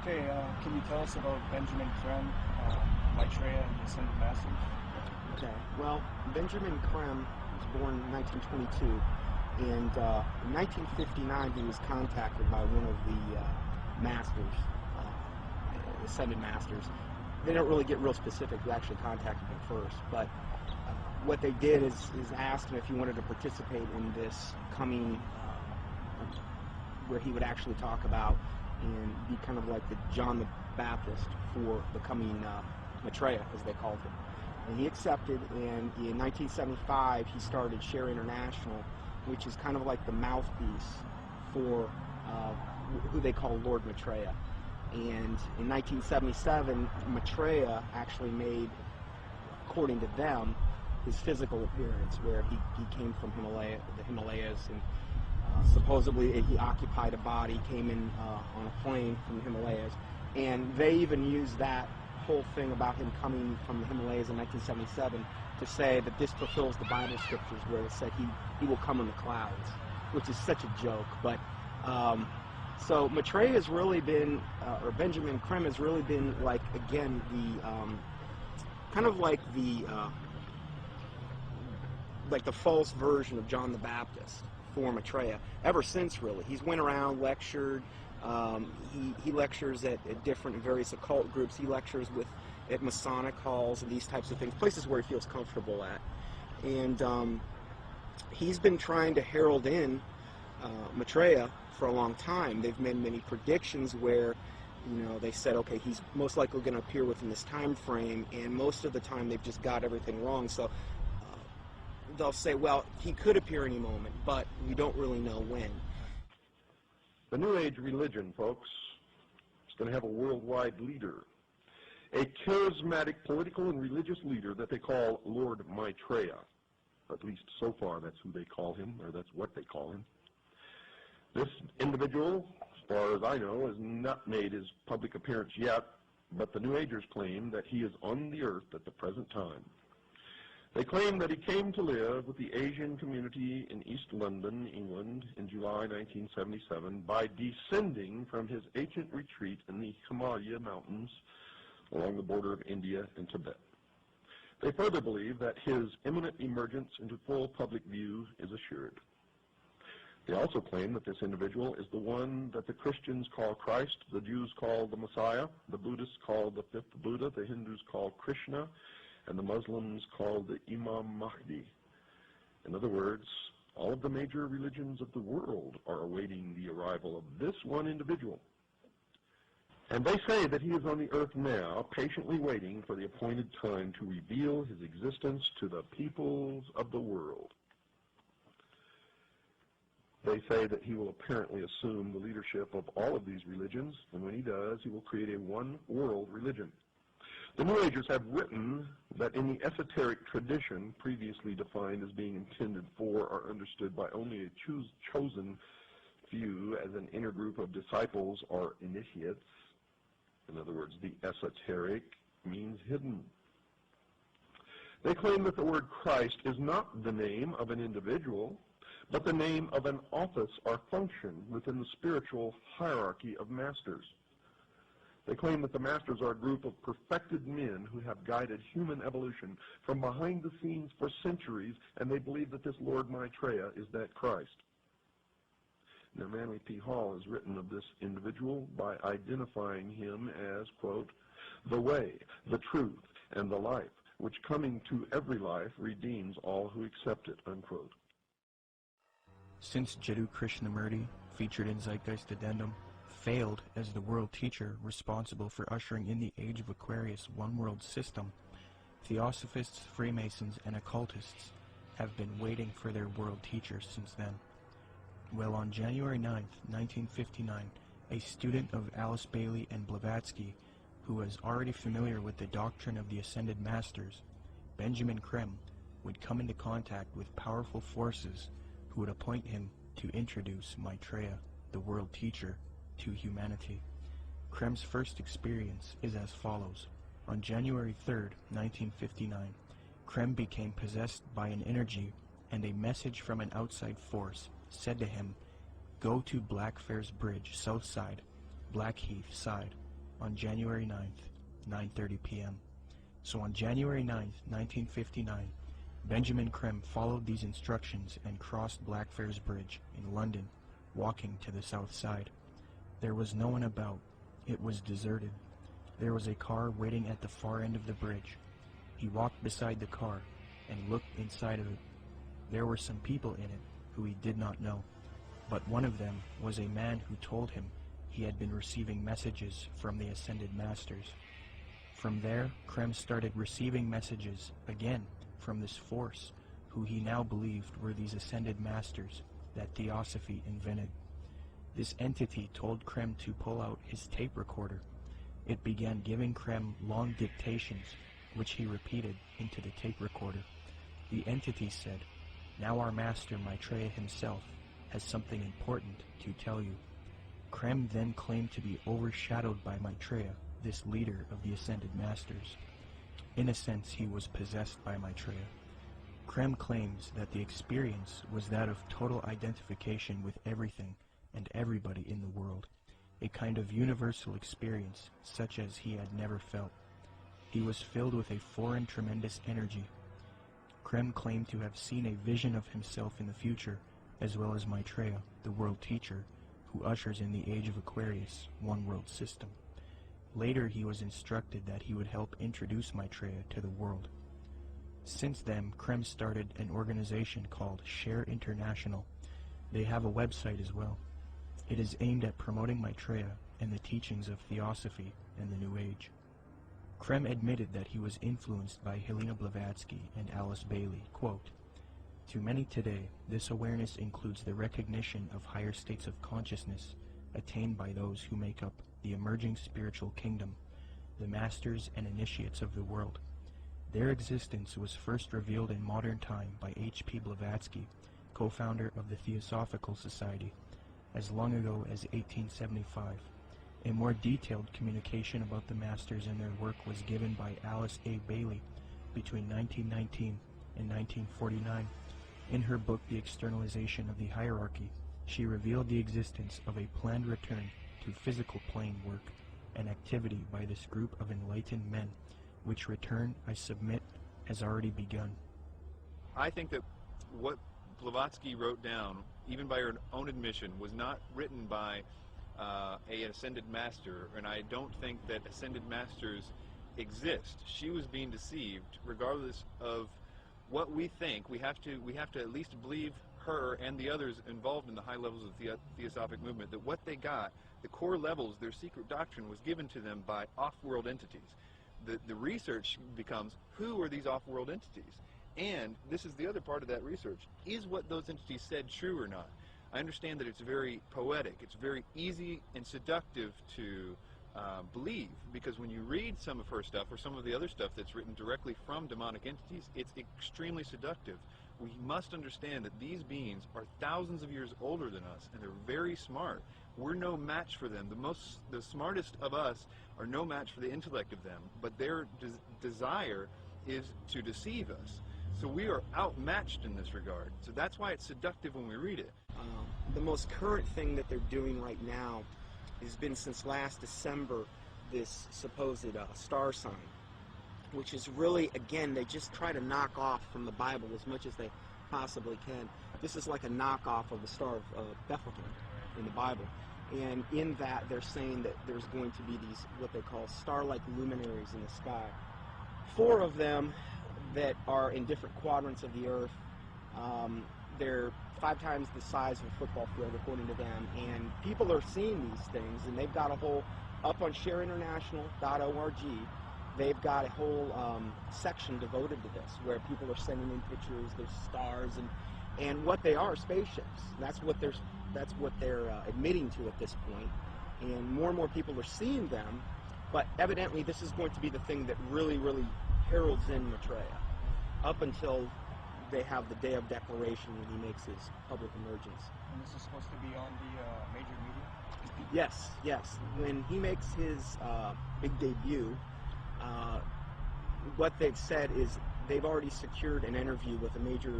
Okay, can you tell us about Benjamin Creme, Maitreya, and the Ascended Masters? Okay, well, Benjamin Creme was born in 1922, and in 1959 he was contacted by one of the masters, Ascended Masters. They don't really get real specific who actually contacted him first, but what they did is asked him if he wanted to participate in this coming, where he would actually talk about and be kind of like the John the Baptist for the coming Maitreya, as they called him. And he accepted, and in 1975 he started Share International, which is kind of like the mouthpiece for who they call Lord Maitreya. And in 1977, Maitreya actually made, according to them, his physical appearance, where he came from the Himalayas, and supposedly he occupied a body, came in on a plane from the Himalayas, and they even used that whole thing about him coming from the Himalayas in 1977 to say that this fulfills the Bible scriptures where it said he will come in the clouds, which is such a joke. But so Maitreya has really been, or Benjamin Creme has really been, like, again, the kind of like the false version of John the Baptist for Maitreya ever since, really. He's went around, lectured. He lectures at different various occult groups. He lectures at Masonic halls and these types of things, places where he feels comfortable at. And he's been trying to herald in Maitreya for a long time. They've made many predictions where, they said, okay, he's most likely going to appear within this time frame, and most of the time they've just got everything wrong. So they'll say, well, he could appear any moment, but we don't really know when. The New Age religion, folks, is going to have a worldwide leader, a charismatic political and religious leader that they call Lord Maitreya. At least so far, that's who they call him, or that's what they call him. This individual, as far as I know, has not made his public appearance yet, but the New Agers claim that he is on the earth at the present time. They claim that he came to live with the Asian community in East London, England, in July 1977 by descending from his ancient retreat in the Himalaya mountains along the border of India and Tibet. They further believe that his imminent emergence into full public view is assured. They also claim that this individual is the one that the Christians call Christ, the Jews call the Messiah, the Buddhists call the fifth Buddha, the Hindus call Krishna, and the Muslims call the Imam Mahdi. In other words, all of the major religions of the world are awaiting the arrival of this one individual. And they say that he is on the earth now, patiently waiting for the appointed time to reveal his existence to the peoples of the world. They say that he will apparently assume the leadership of all of these religions, and when he does, he will create a one-world religion. The New Agers have written that in the esoteric tradition, previously defined as being intended for or understood by only a chosen few as an inner group of disciples or initiates, in other words, the esoteric means hidden. They claim that the word Christ is not the name of an individual, but the name of an office or function within the spiritual hierarchy of masters. They claim that the masters are a group of perfected men who have guided human evolution from behind the scenes for centuries, and they believe that this Lord Maitreya is that Christ. Now, Manly P. Hall has written of this individual by identifying him as, quote, the way, the truth, and the life, which coming to every life redeems all who accept it, unquote. Since Jiddu Krishnamurti, featured in Zeitgeist Addendum, failed as the world teacher responsible for ushering in the Age of Aquarius one-world system, Theosophists, Freemasons, and occultists have been waiting for their world teacher since then. Well, on January 9th, 1959, a student of Alice Bailey and Blavatsky, who was already familiar with the doctrine of the Ascended Masters, Benjamin Creme, would come into contact with powerful forces who would appoint him to introduce Maitreya, the world teacher, to humanity. Creme's first experience is as follows. On January 3rd, 1959, Creme became possessed by an energy, and a message from an outside force said to him, "Go to Blackfriars Bridge, south side, Blackheath side, on January 9th, 9:30 p.m. So on January 9th, 1959, Benjamin Creme followed these instructions and crossed Blackfriars Bridge in London, walking to the south side. There was no one about. It was deserted. There was a car waiting at the far end of the bridge. He walked beside the car and looked inside of it. There were some people in it who he did not know, but one of them was a man who told him he had been receiving messages from the Ascended Masters. From there, Creme started receiving messages again from this force, who he now believed were these Ascended Masters that Theosophy invented. This entity told Creme to pull out his tape recorder. It began giving Creme long dictations, which he repeated into the tape recorder. The entity said, "Now our master Maitreya himself has something important to tell you." Creme then claimed to be overshadowed by Maitreya, this leader of the Ascended Masters. In a sense, he was possessed by Maitreya. Creme claims that the experience was that of total identification with everything and everybody in the world, a kind of universal experience such as he had never felt. He was filled with a foreign tremendous energy. Creme claimed to have seen a vision of himself in the future, as well as Maitreya, the world teacher, who ushers in the age of Aquarius, one world system. Later he was instructed that he would help introduce Maitreya to the world. Since then, Creme started an organization called Share International. They have a website as well. It is aimed at promoting Maitreya and the teachings of Theosophy and the New Age. Creme admitted that he was influenced by Helena Blavatsky and Alice Bailey. Quote, "To many today, this awareness includes the recognition of higher states of consciousness attained by those who make up the emerging spiritual kingdom, the masters and initiates of the world. Their existence was first revealed in modern time by H.P. Blavatsky, co-founder of the Theosophical Society, as long ago as 1875. A more detailed communication about the masters and their work was given by Alice A. Bailey between 1919 and 1949. In her book, The Externalization of the Hierarchy, she revealed the existence of a planned return to physical plane work and activity by this group of enlightened men, which return, I submit, has already begun." I think that what Blavatsky wrote down, even by her own admission, was not written by a ascended master, and I don't think that ascended masters exist. She was being deceived. Regardless of what we think, we have to at least believe her and the others involved in the high levels of the Theosophic movement, that what they got, the core levels, their secret doctrine, was given to them by off-world entities. The research becomes, who are these off-world entities? And this is the other part of that research. Is what those entities said true or not? I understand that it's very poetic. It's very easy and seductive to believe, because when you read some of her stuff or some of the other stuff that's written directly from demonic entities, it's extremely seductive. We must understand that these beings are thousands of years older than us, and they're very smart. We're no match for them. The smartest of us are no match for the intellect of them, but their desire is to deceive us. So we are outmatched in this regard. So that's why it's seductive when we read it. The most current thing that they're doing right now has been since last December, this supposed star sign, which is really, again, they just try to knock off from the Bible as much as they possibly can. This is like a knockoff of the Star of Bethlehem in the Bible. And in that, they're saying that there's going to be these, what they call star-like luminaries in the sky. 4 of them that are in different quadrants of the earth. They're 5 times the size of a football field, according to them. And people are seeing these things, and they've got a whole, up on shareinternational.org, they've got a whole section devoted to this, where people are sending in pictures, there's stars, and what they are spaceships. That's what they're admitting to at this point. And more people are seeing them, but evidently this is going to be the thing that really, really heralds in Maitreya, up until they have the day of declaration when he makes his public emergence. And this is supposed to be on the major media? Yes. When he makes his big debut, what they've said is they've already secured an interview with a major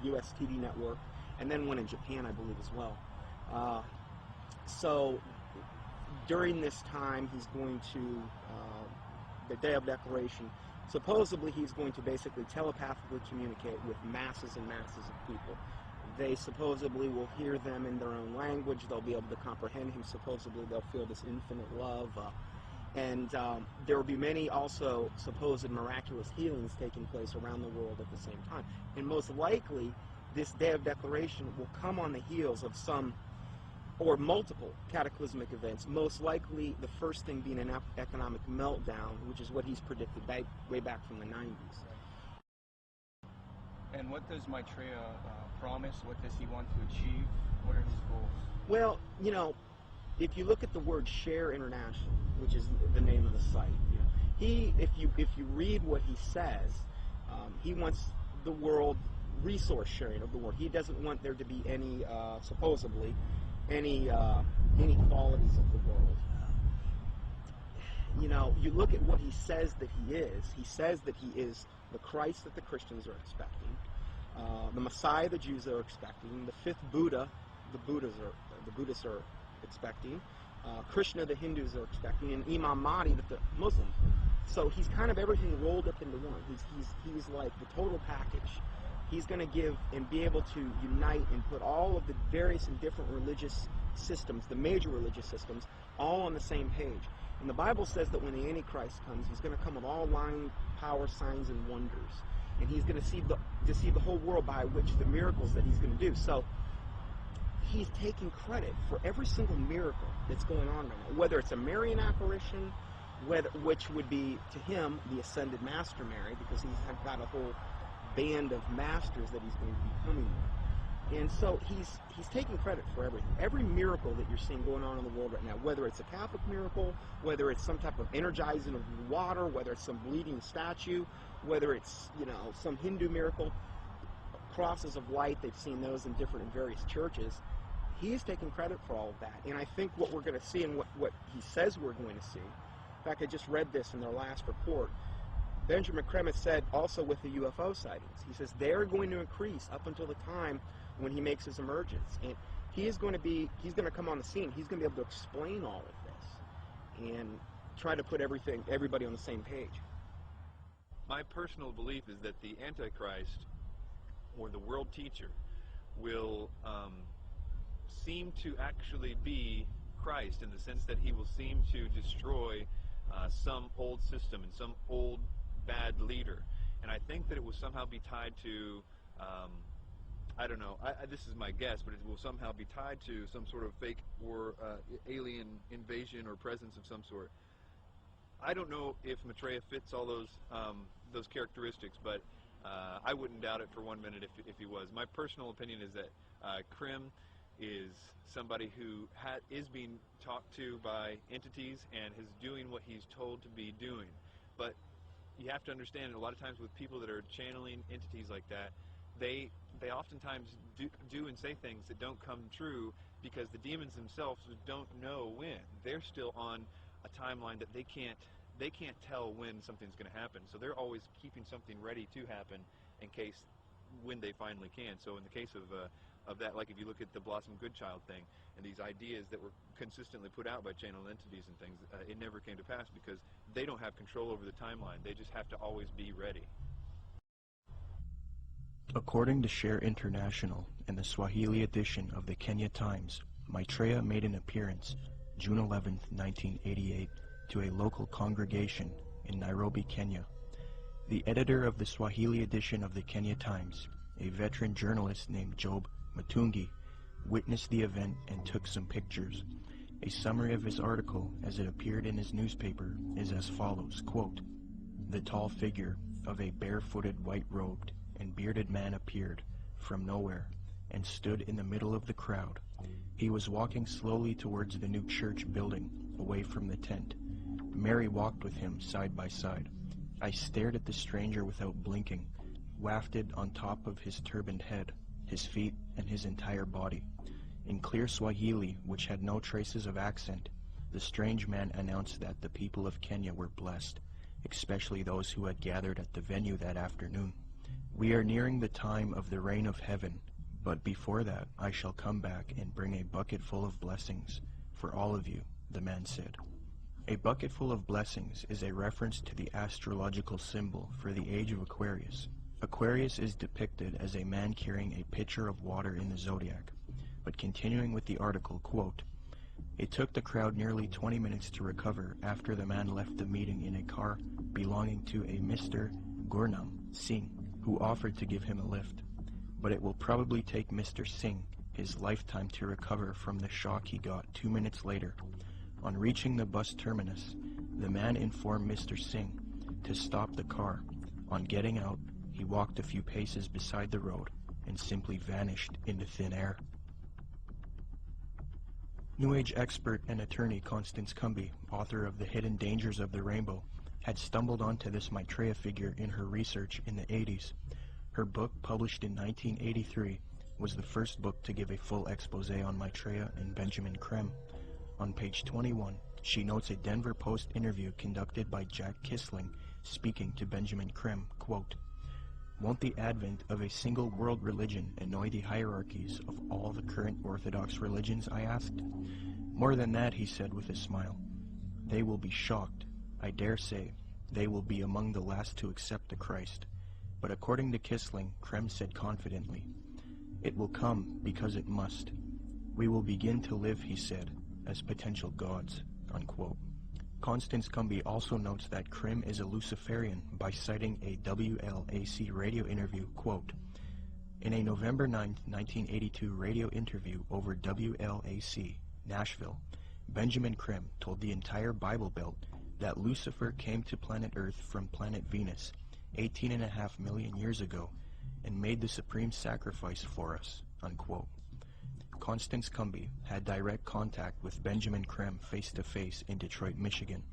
U.S. TV network, and then one in Japan, I believe, as well. So during this time he's going to, the day of declaration, supposedly he's going to basically telepathically communicate with masses and masses of people. They supposedly will hear them in their own language. They'll be able to comprehend him. Supposedly they'll feel this infinite love. And there will be many also supposed miraculous healings taking place around the world at the same time. And most likely, this day of declaration will come on the heels of some or multiple cataclysmic events, most likely the first thing being an economic meltdown, which is what he's predicted way back from the 90s. And what does Maitreya promise? What does he want to achieve? What are his goals? Well, you know, if you look at the word Share International, which is the name of the site, you know, if you read what he says, he wants the world resource sharing of the world. He doesn't want there to be any, supposedly, any inequalities of the world. You know, you look at what he says that he is. He says that he is the Christ that the Christians are expecting, the Messiah the Jews are expecting, the fifth Buddha the Buddhists are expecting, Krishna the Hindus are expecting, and Imam Mahdi that the Muslims. So he's kind of everything rolled up into one. He's like the total package. He's going to give and be able to unite and put all of the various and different religious systems, the major religious systems, all on the same page. And the Bible says that when the Antichrist comes, he's going to come with all lying power, signs, and wonders. And he's going to deceive the whole world by which the miracles that he's going to do. So he's taking credit for every single miracle that's going on right now, whether it's a Marian apparition, which would be to him the ascended master Mary, because he's got a whole band of masters that he's going to be coming with. And so he's taking credit for everything. Every miracle that you're seeing going on in the world right now, whether it's a Catholic miracle, whether it's some type of energizing of water, whether it's some bleeding statue, whether it's, you know, some Hindu miracle, crosses of light, they've seen those in different and various churches. He's taking credit for all of that. And I think what we're going to see and what he says we're going to see, in fact, I just read this in their last report, Benjamin Creme said also with the UFO sightings, he says they're going to increase up until the time when he makes his emergence. And he's going to come on the scene. He's going to be able to explain all of this and try to put everybody on the same page. My personal belief is that the Antichrist, or the world teacher, will seem to actually be Christ, in the sense that he will seem to destroy some old system and some old bad leader. And I think that it will somehow be tied to, I don't know, this is my guess, but it will somehow be tied to some sort of fake or alien invasion or presence of some sort. I don't know if Maitreya fits all those characteristics, but I wouldn't doubt it for 1 minute if he was. My personal opinion is that Creme is somebody who is being talked to by entities and is doing what he's told to be doing. But you have to understand, a lot of times with people that are channeling entities like that, they oftentimes do and say things that don't come true, because the demons themselves don't know when. They're still on a timeline that they can't tell when something's going to happen. So they're always keeping something ready to happen in case when they finally can. So in the case of that, like if you look at the Blossom Goodchild thing and these ideas that were consistently put out by channel entities and things, it never came to pass because they don't have control over the timeline. They just have to always be ready. According to Share International and the Swahili edition of the Kenya Times, Maitreya made an appearance June 11, 1988, to a local congregation in Nairobi, Kenya. The editor of the Swahili edition of the Kenya Times, a veteran journalist named Job Matungi, witnessed the event and took some pictures. A summary of his article as it appeared in his newspaper is as follows, quote, "The tall figure of a barefooted, white-robed and bearded man appeared from nowhere and stood in the middle of the crowd. He was walking slowly towards the new church building, away from the tent. Mary walked with him side by side. I stared at the stranger without blinking, wafted on top of his turbaned head, his feet, and his entire body. In clear Swahili, which had no traces of accent, the strange man announced that the people of Kenya were blessed, especially those who had gathered at the venue that afternoon. We are nearing the time of the reign of heaven, but before that I shall come back and bring a bucket full of blessings for all of you, the man said. A bucketful of blessings is a reference to the astrological symbol for the age of Aquarius. Aquarius is depicted as a man carrying a pitcher of water in the zodiac. But continuing with the article, quote, "It took the crowd nearly 20 minutes to recover after the man left the meeting in a car belonging to a Mr. Gurnam Singh, who offered to give him a lift. But it will probably take Mr. Singh his lifetime to recover from the shock he got 2 minutes later. On reaching the bus terminus, the man informed Mr. Singh to stop the car. On getting out, he walked a few paces beside the road and simply vanished into thin air." New Age expert and attorney Constance Cumby, author of The Hidden Dangers of the Rainbow, had stumbled onto this Maitreya figure in her research in the 80s. Her book, published in 1983, was the first book to give a full expose on Maitreya and Benjamin Creme. On page 21, she notes a Denver Post interview conducted by Jack Kissling speaking to Benjamin Creme, quote, "Won't the advent of a single world religion annoy the hierarchies of all the current Orthodox religions?" I asked. "More than that," he said with a smile. "They will be shocked. I dare say they will be among the last to accept the Christ." But according to Kissling, Creme said confidently, "It will come because it must. We will begin to live," he said, "as potential gods," unquote. Constance Cumby also notes that Creme is a Luciferian by citing a WLAC radio interview, quote, "In a November 9, 1982 radio interview over WLAC, Nashville, Benjamin Creme told the entire Bible Belt that Lucifer came to planet Earth from planet Venus 18.5 million years ago and made the supreme sacrifice for us," unquote. Constance Cumby had direct contact with Benjamin Creme face-to-face in Detroit, Michigan.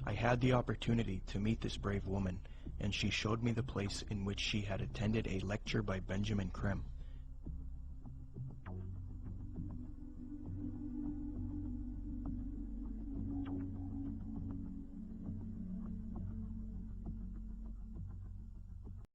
"I had the opportunity to meet this brave woman, and she showed me the place in which she had attended a lecture by Benjamin Creme.